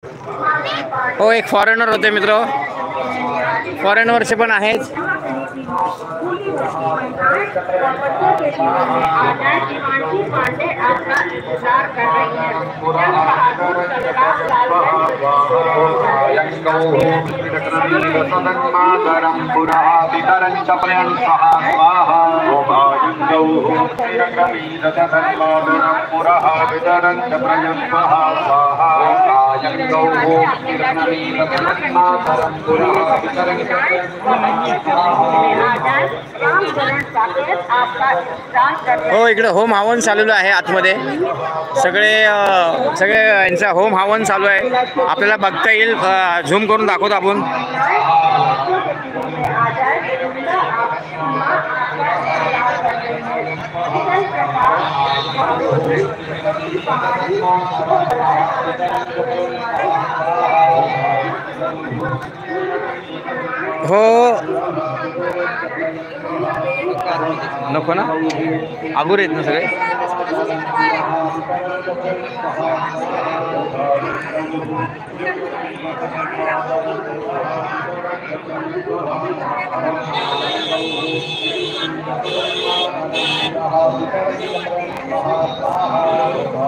हो, एक फॉरेनर होते मित्र, फॉरेनवरचे पण आहेत. हो, इकडे होम हवन चालू आहे आतमध्ये. सगळे यांचा होम हवन चालू आहे. आपल्याला बघता येईल, झूम करून दाखवतो आपण. हो, नको ना, आबूर आहेत ना सगळे.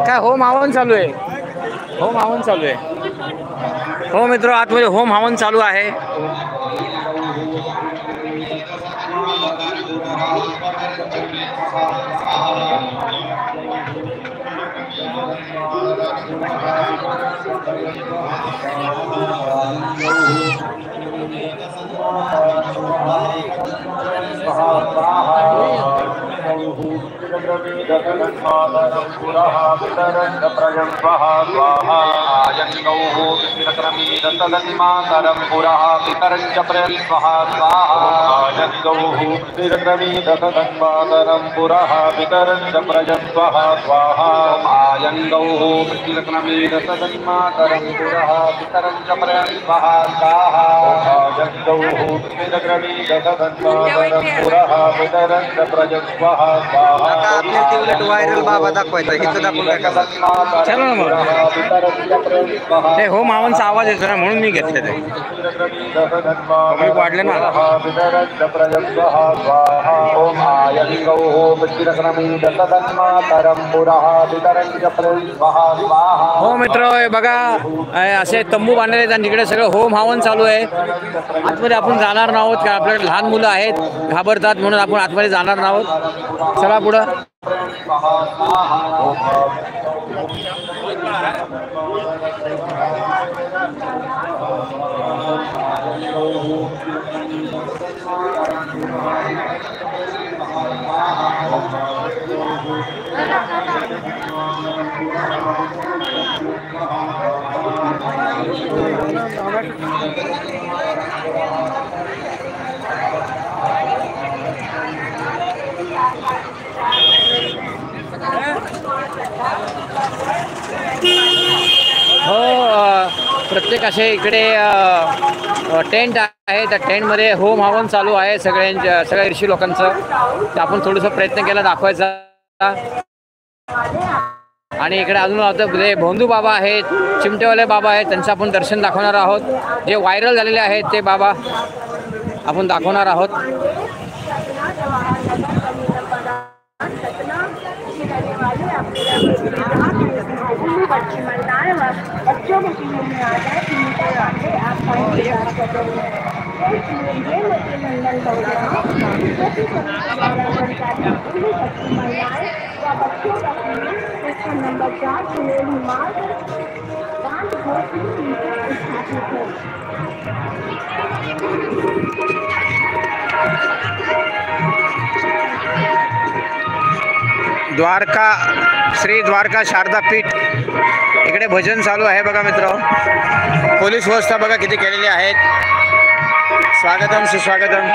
काय होम हवन चालू आहे? होम हवन चालू आहे. हो मित्र, आतमध्ये होम हवन चालू आहे. व्हायरल बाबा दाखवायचा इथं दाखवून चला ना मग. हे होम हवनचा आवाज येतो ना, म्हणून मी घेतले ते. पब्लिक वाढले ना. हो मित्र, बघा असे तंबू बांधलेले आहेत आणि तिकडे सगळं होम हवन चालू आहे. आतमध्ये आपण जाणार नाहोत, कारण आपल्याकडे लहान मुलं आहेत, घाबरतात, म्हणून आपण आतमध्ये जाणार नाहोत. चला पुढं. हो, प्रत्येक असे इकडे टेंट आहे. त्या टेंटमध्ये होम हवन चालू आहे सगळ्या ऋषी लोकांचं. तर आपण थोडंसं प्रयत्न केला दाखवायचा. आणि इकडे अजून भोंदू बाबा आहेत, चिमटेवाले बाबा आहेत, त्यांचं आपण दर्शन दाखवणार आहोत. जे व्हायरल झालेले आहेत ते बाबा आपण दाखवणार आहोत. द्वारका श्री द्वारका शारदा पीठ इकडे भजन चालू आहे बघा मित्र. पोलीस व्यवस्था बघा किती केलेली आहेत. स्वागतम सुस्वागतम.